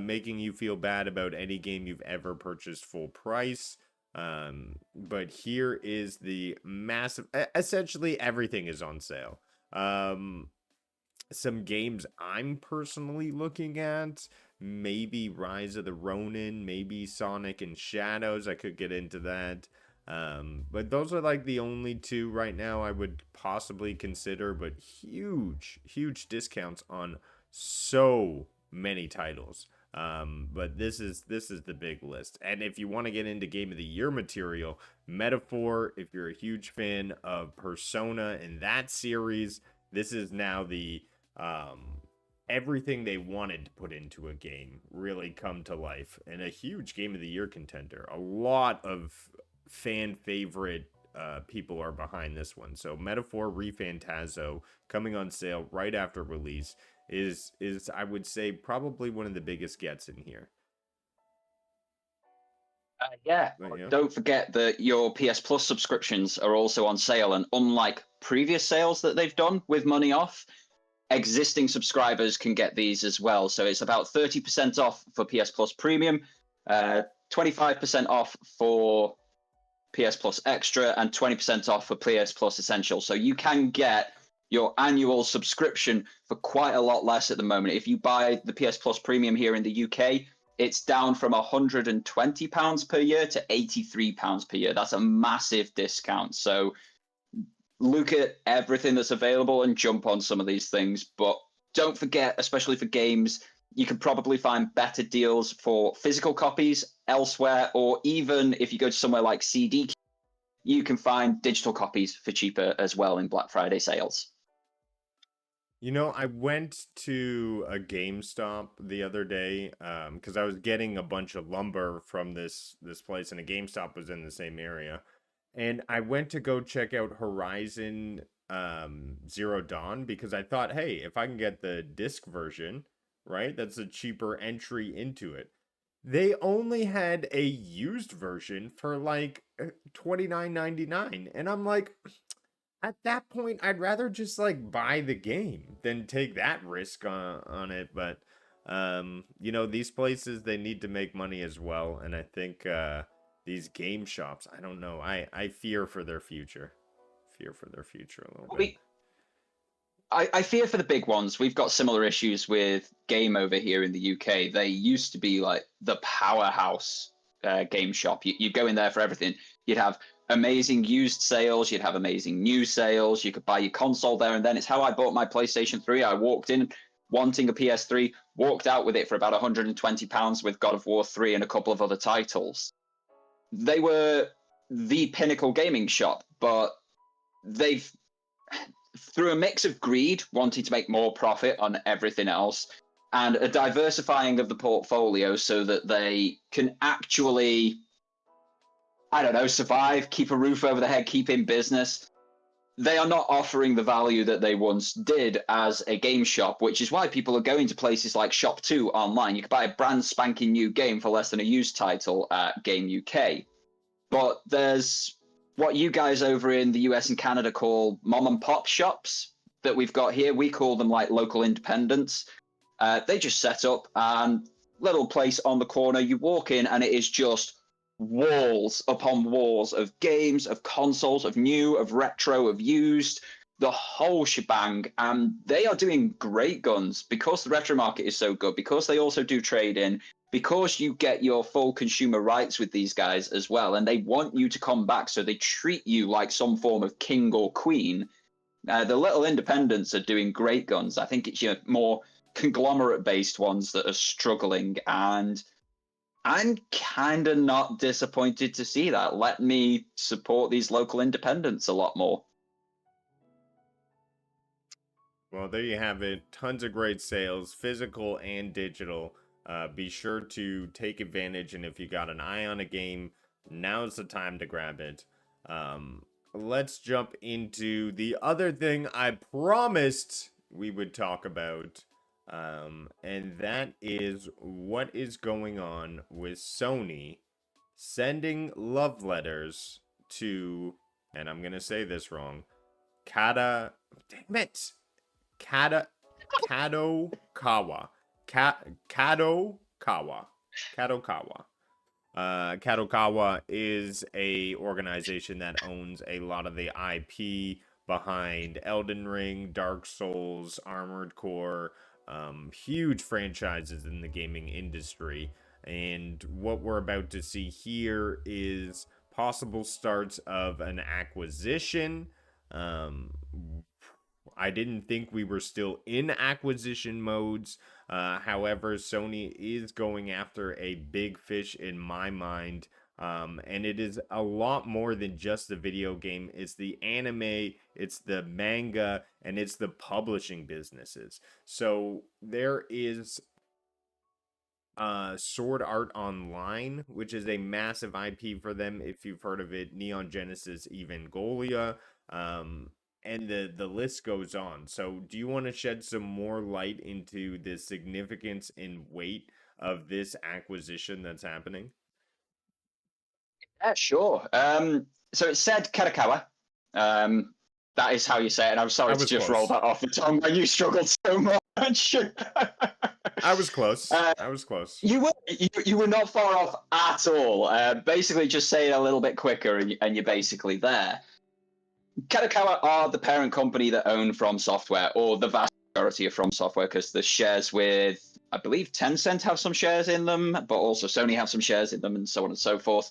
making you feel bad about any game you've ever purchased full price. But here is the massive, essentially everything is on sale. Some games I'm personally looking at, maybe Rise of the Ronin, maybe Sonic and Shadows. I could get into that. But those are like the only two right now I would possibly consider, but huge discounts on so many titles. But this is the big list. And if you want to get into Game of the Year material, Metaphor, if you're a huge fan of Persona and that series, this is now the everything they wanted to put into a game really come to life, and a huge Game of the Year contender. A lot of fan favorite people are behind this one. So Metaphor ReFantazzo coming on sale right after release is I would say probably one of the biggest gets in here. Yeah. Yeah. Don't forget that your PS Plus subscriptions are also on sale, and unlike previous sales that they've done with money off, existing subscribers can get these as well. So it's about 30% off for PS Plus Premium, 25% off for PS Plus Extra, and 20% off for PS Plus Essential. So you can get your annual subscription for quite a lot less at the moment. If you buy the PS Plus Premium here in the UK, it's down from £120 per year to £83 per year. That's a massive discount. So look at everything that's available and jump on some of these things. But don't forget, especially for games, you can probably find better deals for physical copies elsewhere, or even if you go to somewhere like CD, you can find digital copies for cheaper as well in Black Friday sales. You know, I went to a GameStop the other day because I was getting a bunch of lumber from this place, and a GameStop was in the same area. And I went to go check out Horizon Zero Dawn because I thought, hey, if I can get the disc version, right, that's a cheaper entry into it. They only had a used version for like $29.99, and I'm like, at that point, I'd rather just like buy the game than take that risk on it. But you know, these places, they need to make money as well, and I think these game shops, I don't know, I fear for their future. Fear for their future a little bit. I fear for the big ones. We've got similar issues with Game over here in the UK. They used to be like the powerhouse game shop. You go in there for everything. You'd have amazing used sales. You'd have amazing new sales. You could buy your console there and then. It's how I bought my PlayStation 3. I walked in wanting a PS3, walked out with it for about £120 with God of War 3 and a couple of other titles. They were the pinnacle gaming shop, but they've, through a mix of greed, wanting to make more profit on everything else, and a diversifying of the portfolio so that they can actually, I don't know, survive, keep a roof over their head, keep in business, they are not offering the value that they once did as a game shop, which is why people are going to places like Shop2 online. You can buy a brand spanking new game for less than a used title at Game UK. But there's what you guys over in the US and Canada call mom and pop shops that we've got here. We call them like local independents. They just set up and little place on the corner. You walk in and it is just walls upon walls of games, of consoles, of new, of retro, of used, the whole shebang. And they are doing great guns because the retro market is so good, because they also do trade in, because you get your full consumer rights with these guys as well. And they want you to come back, so they treat you like some form of king or queen. The little independents are doing great guns. I think it's more conglomerate based ones that are struggling, and I'm kind of not disappointed to see that. Let me support these local independents a lot more. Well, there you have it. Tons of great sales, physical and digital. Be sure to take advantage, and if you got an eye on a game, now's the time to grab it. Let's jump into the other thing I promised we would talk about. And that is what is going on with Sony sending love letters to, and I'm gonna say this wrong, Kadokawa. Kadokawa is a organization that owns a lot of the IP behind Elden Ring, Dark Souls, Armored Core, huge franchises in the gaming industry. And what we're about to see here is possible starts of an acquisition. I didn't think we were still in acquisition modes. However, Sony is going after a big fish in my mind. And it is a lot more than just the video game. It's the anime, it's the manga, and it's the publishing businesses. So there is Sword Art Online, which is a massive IP for them. If you've heard of it, Neon Genesis Evangelion, and the list goes on. So do you want to shed some more light into the significance and weight of this acquisition that's happening? Yeah, sure. So it said Kadokawa. That is how you say it. And I'm sorry to just roll that off the tongue when you struggled so much. I was close. I was close. You were not far off at all. Basically, just say it a little bit quicker, and you're basically there. Kadokawa are the parent company that own From Software, or the vast majority of From Software, because the shares with, I believe, Tencent have some shares in them, but also Sony have some shares in them, and so on and so forth.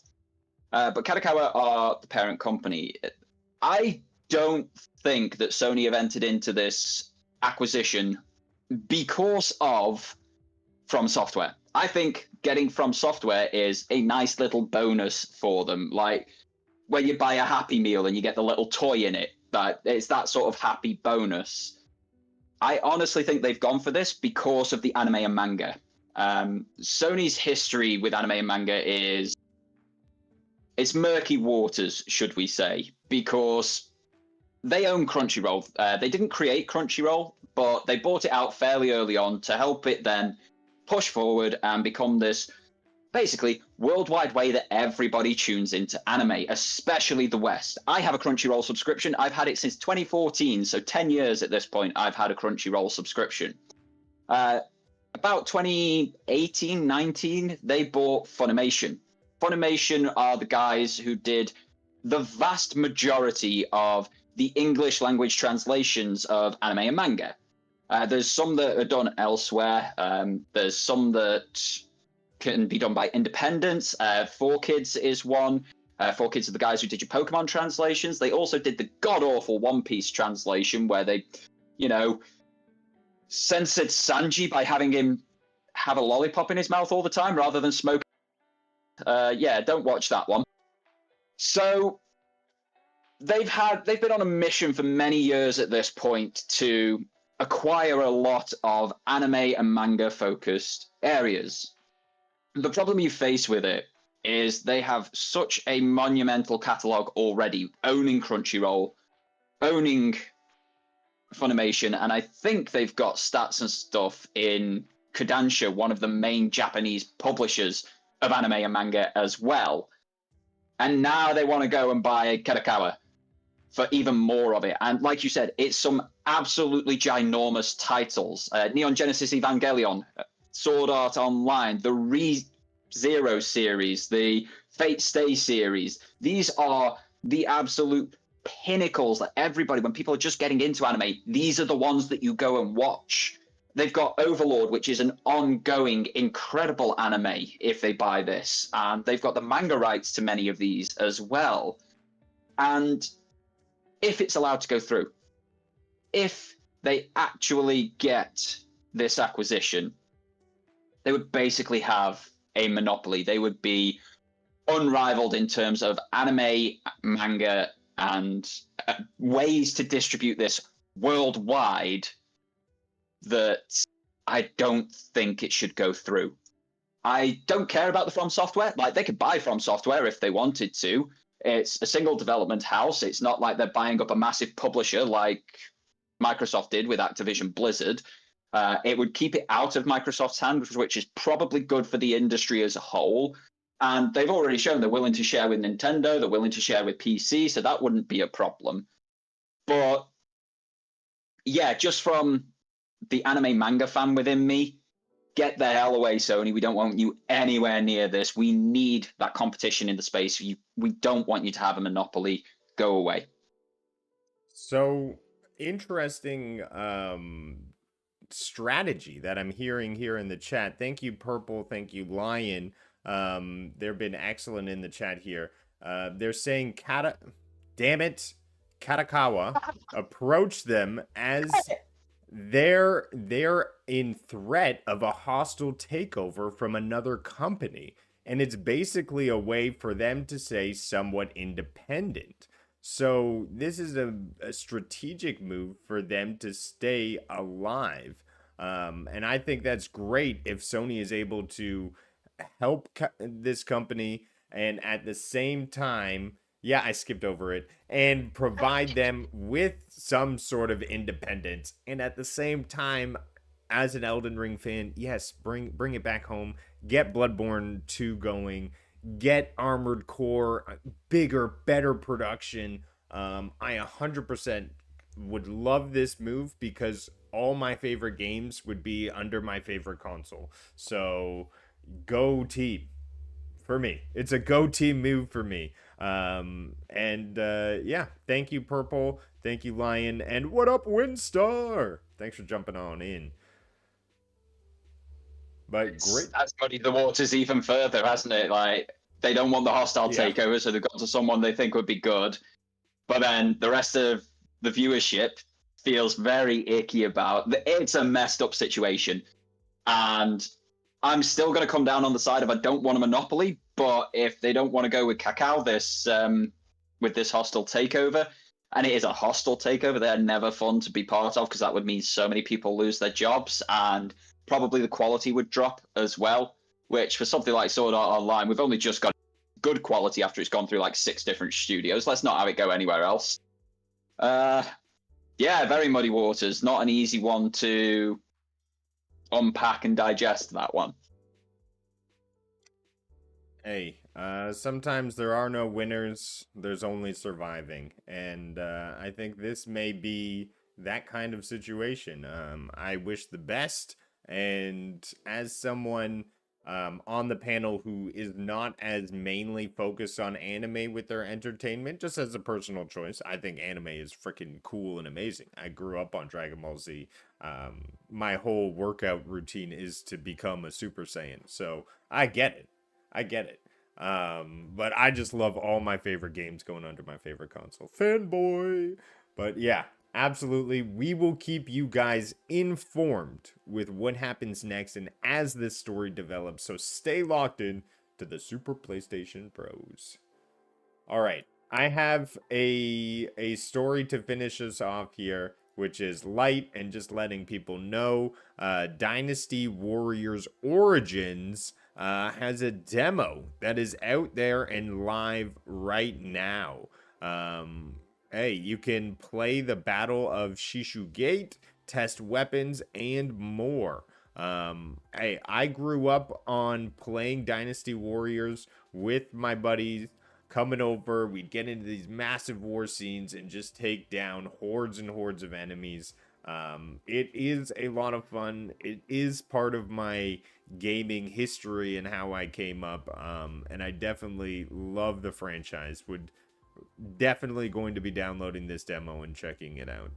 But Kadokawa are the parent company. I don't think that Sony have entered into this acquisition because of From Software. I think getting From Software is a nice little bonus for them. Like when you buy a Happy Meal and you get the little toy in it, it's that sort of happy bonus. I honestly think they've gone for this because of the anime and manga. Sony's history with anime and manga is, it's murky waters, should we say, because they own Crunchyroll. They didn't create Crunchyroll, but they bought it out fairly early on to help it then push forward and become this basically worldwide way that everybody tunes into anime, especially the West. I have a Crunchyroll subscription. I've had it since 2014, so 10 years at this point I've had a Crunchyroll subscription. About 2018, 19, they bought Funimation. Funimation are the guys who did the vast majority of the English language translations of anime and manga. There's some that are done elsewhere. There's some that can be done by independents. 4Kids is one. 4Kids are the guys who did your Pokemon translations. They also did the god-awful One Piece translation where they, censored Sanji by having him have a lollipop in his mouth all the time rather than smoke. Don't watch that one. So they've been on a mission for many years at this point to acquire a lot of anime and manga focused areas. The problem you face with it is they have such a monumental catalog already, owning Crunchyroll, owning Funimation, and I think they've got stats and stuff in Kodansha, one of the main Japanese publishers of anime and manga as well. And now they want to go and buy Kadokawa for even more of it. And like you said, it's some absolutely ginormous titles. Neon Genesis Evangelion, Sword Art Online, the ReZero series, the Fate Stay series. These are the absolute pinnacles that everybody, when people are just getting into anime, these are the ones that you go and watch. They've got Overlord, which is an ongoing, incredible anime if they buy this. And they've got the manga rights to many of these as well. And if it's allowed to go through, if they actually get this acquisition, they would basically have a monopoly. They would be unrivaled in terms of anime, manga, and ways to distribute this worldwide that I don't think it should go through. I don't care about the From Software. Like, they could buy From Software if they wanted to. It's a single development house. It's not like they're buying up a massive publisher like Microsoft did with Activision Blizzard. It would keep it out of Microsoft's hands, which is probably good for the industry as a whole. And they've already shown they're willing to share with Nintendo, they're willing to share with PC, so that wouldn't be a problem. But yeah, just from the anime manga fan within me, get the hell away, Sony. We don't want you anywhere near this. We need that competition in the space. We don't want you to have a monopoly. Go away. So interesting strategy that I'm hearing here in the chat. Thank you, Purple. Thank you, Lion. They've been excellent in the chat here. They're saying Kadokawa approached them as they're in threat of a hostile takeover from another company, and it's basically a way for them to say somewhat independent. So this is a strategic move for them to stay alive, and I think that's great if Sony is able to help this company and at the same time, yeah, I skipped over it, and provide them with some sort of independence. And at the same time, as an Elden Ring fan, yes, bring it back home. Get Bloodborne 2 going. Get Armored Core, bigger, better production. I 100% would love this move because all my favorite games would be under my favorite console. So go team. For me, it's a go team move for me. Yeah, thank you, Purple. Thank you, Lion. And what up, Windstar? Thanks for jumping on in. But great. That's muddied the waters even further, hasn't it? Like, they don't want the hostile takeover, so they've got to someone they think would be good. But then the rest of the viewership feels very icky about. It's a messed up situation. And I'm still going to come down on the side of I don't want a monopoly, but if they don't want to go with Kakao with this hostile takeover, and it is a hostile takeover, they're never fun to be part of because that would mean so many people lose their jobs and probably the quality would drop as well, which for something like Sword Art Online, we've only just got good quality after it's gone through like 6 different studios. Let's not have it go anywhere else. Yeah, very muddy waters. Not an easy one to unpack and digest, that one. Hey, sometimes there are no winners, there's only surviving. And I think this may be that kind of situation. I wish the best. And as someone on the panel who is not as mainly focused on anime with their entertainment, just as a personal choice, I think anime is freaking cool and amazing. I grew up on Dragon Ball Z. My whole workout routine is to become a Super Saiyan. So I get it. But I just love all my favorite games going under my favorite console. Fanboy. But yeah, absolutely. We will keep you guys informed with what happens next and as this story develops. So stay locked in to the Super PlayStation Pros. All right. I have a story to finish us off here, which is light and just letting people know Dynasty Warriors Origins has a demo that is out there and live right now. Hey, you can play the Battle of Shishu Gate, test weapons, and more. Hey, I grew up on playing Dynasty Warriors with my buddies coming over. We'd get into these massive war scenes and just take down hordes and hordes of enemies. It is a lot of fun. It is part of my gaming history and how I came up. And I definitely love the franchise. Would definitely going to be downloading this demo and checking it out.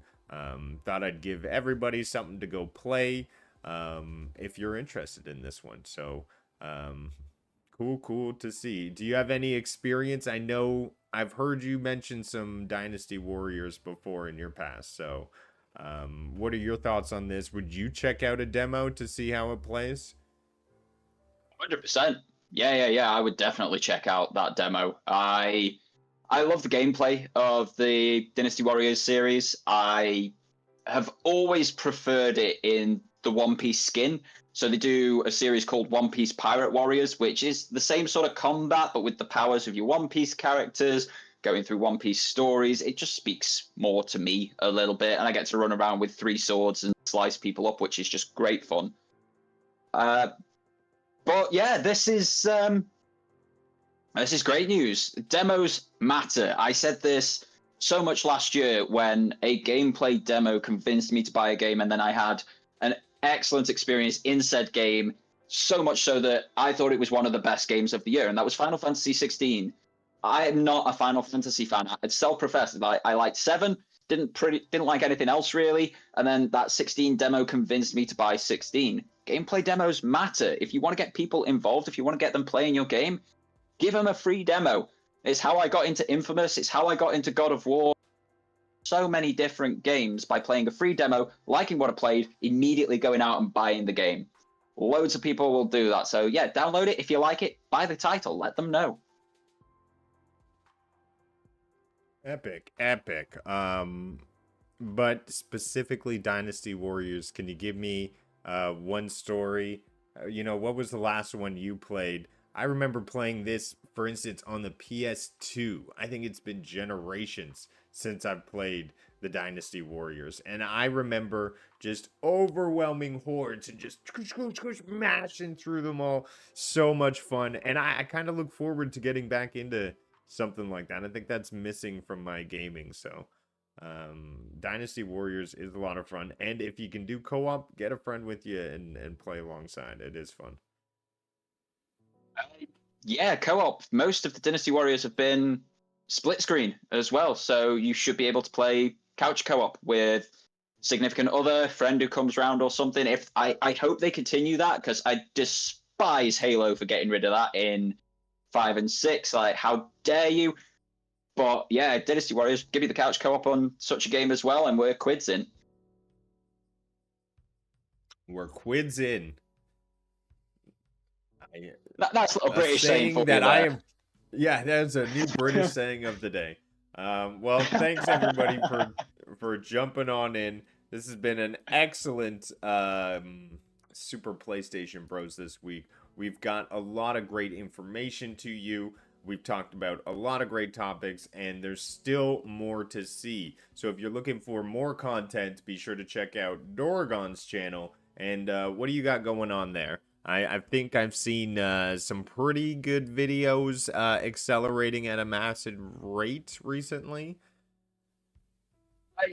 Thought I'd give everybody something to go play if you're interested in this one. So cool to see. Do you have any experience? I know I've heard you mention some Dynasty Warriors before in your past. So what are your thoughts on this? Would you check out a demo to see how it plays? 100%. Yeah. I would definitely check out that demo. I love the gameplay of the Dynasty Warriors series. I have always preferred it in the One Piece skin. So they do a series called One Piece Pirate Warriors, which is the same sort of combat, but with the powers of your One Piece characters, going through One Piece stories. It just speaks more to me a little bit, and I get to run around with 3 swords and slice people up, which is just great fun. But yeah, this is great news. Demos matter. I said this so much last year when a gameplay demo convinced me to buy a game, and then I had an excellent experience in said game, so much so that I thought it was one of the best games of the year, and that was Final Fantasy 16. I am not a Final Fantasy fan. I'd self-professed. I liked 7, didn't like anything else really, and then that 16 demo convinced me to buy 16. Gameplay demos matter. If you want to get people involved, if you want to get them playing your game, give them a free demo. It's how I got into Infamous. It's how I got into God of War. So many different games by playing a free demo, liking what I played, immediately going out and buying the game. Loads of people will do that. So yeah, download it. If you like it, buy the title. Let them know. Epic. But specifically Dynasty Warriors, can you give me one story? What was the last one you played? I remember playing this, for instance, on the PS2. I think it's been generations since I've played the Dynasty Warriors. And I remember just overwhelming hordes and just mashing through them all. So much fun. And I kind of look forward to getting back into something like that. I think that's missing from my gaming. So Dynasty Warriors is a lot of fun. And if you can do co-op, get a friend with you and play alongside. It is fun. Yeah, co-op. Most of the Dynasty Warriors have been split screen as well, so you should be able to play couch co-op with significant other, friend who comes round or something. If I hope they continue that, because I despise Halo for getting rid of that in 5 and 6. Like, how dare you? But yeah, Dynasty Warriors, give me the couch co-op on such a game as well, and we're quids in. We're quids in. Nice little British saying for that I am. Yeah, that's a new British saying of the day. Well, thanks everybody for jumping on in. This has been an excellent Super PlayStation Bros this week. We've got a lot of great information to you. We've talked about a lot of great topics, and there's still more to see. So if you're looking for more content, be sure to check out Dorgon's channel. And what do you got going on there? I think I've seen some pretty good videos accelerating at a massive rate recently.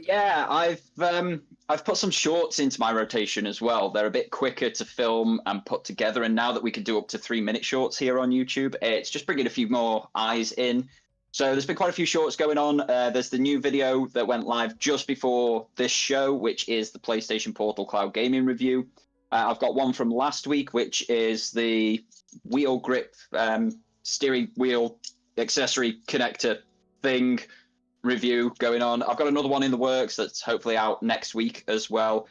Yeah, I've put some shorts into my rotation as well. They're a bit quicker to film and put together, and now that we can do up to 3-minute shorts here on YouTube, it's just bringing a few more eyes in. So there's been quite a few shorts going on. There's the new video that went live just before this show, which is the PlayStation Portal Cloud Gaming review. I've got one from last week, which is the wheel grip steering wheel accessory connector thing review going on. I've got another one in the works that's hopefully out next week as well.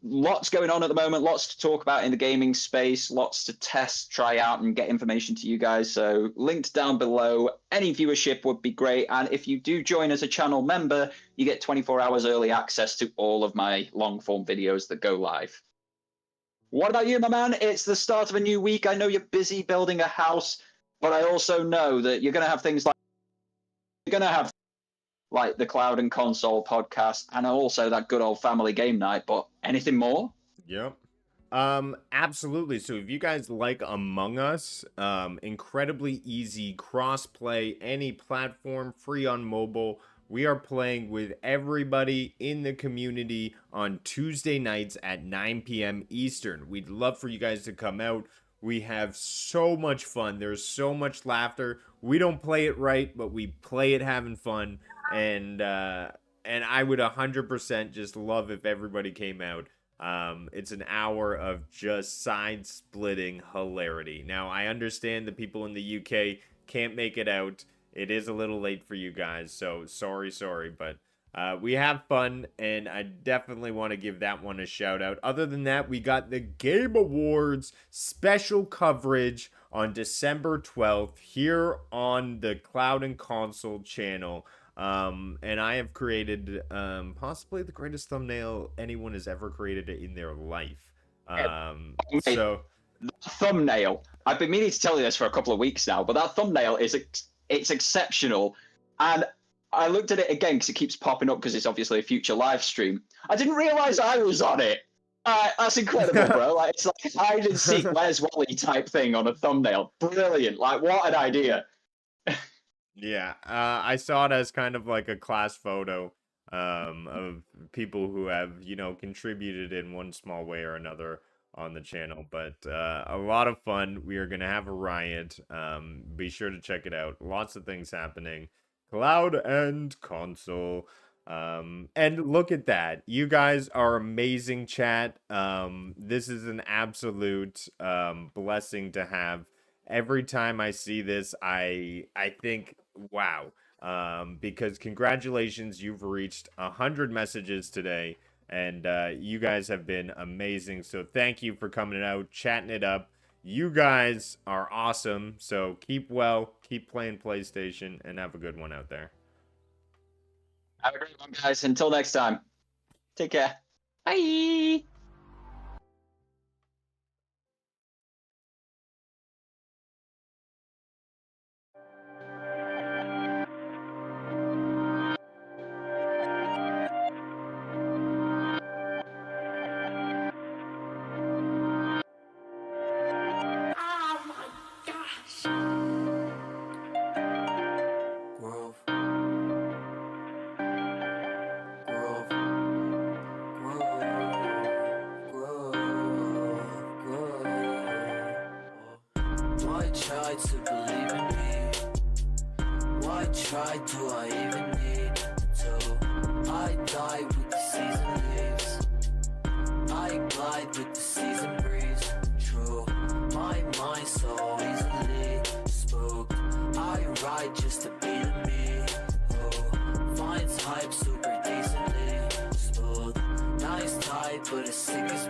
Lots going on at the moment, lots to talk about in the gaming space, lots to test, try out, and get information to you guys. So linked down below. Any viewership would be great. And if you do join as a channel member, you get 24 hours early access to all of my long form videos that go live. What about you, my man? It's the start of a new week. I know you're busy building a house, but I also know that you're going to have things like like the Cloud and Console podcast, and also that good old family game night. But anything more? Yep. Absolutely. So if you guys like Among Us, incredibly easy cross-play, any platform, free on mobile. We are playing with everybody in the community on Tuesday nights at 9 p.m. Eastern. We'd love for you guys to come out. We have so much fun. There's so much laughter. We don't play it right, but we play it having fun. And I would 100% just love if everybody came out. It's an hour of just side-splitting hilarity. Now, I understand the people in the UK can't make it out. It is a little late for you guys, so sorry, but we have fun, and I definitely want to give that one a shout-out. Other than that, we got the Game Awards special coverage on December 12th here on the Cloud and Console channel. And I have created possibly the greatest thumbnail anyone has ever created in their life. So the thumbnail. I've been meaning to tell you this for a couple of weeks now, but that thumbnail it's exceptional. And I looked at it again because it keeps popping up because it's obviously a future live stream. I didn't realize I was on it. That's incredible, bro. Like it's like hide and seek, where's Wally type thing on a thumbnail. Brilliant. Like what an idea. Yeah, I saw it as kind of like a class photo of people who have, contributed in one small way or another on the channel. But a lot of fun. We are going to have a riot. Be sure to check it out. Lots of things happening. Cloud and Console. And look at that. You guys are amazing, chat. This is an absolute blessing to have. Every time I see this, I think, wow, because congratulations, you've reached 100 messages today, and you guys have been amazing. So thank you for coming out, chatting it up. You guys are awesome. So keep well, keep playing PlayStation, and have a good one out there. Have a great one, guys. Until next time. Take care. Bye. Try to believe in me. Why try do I even need to? I die with the season leaves. I glide with the season breeze. True, my mind so easily spooked. I ride just to be the me who finds hype super decently smooth. Nice type, but as sick as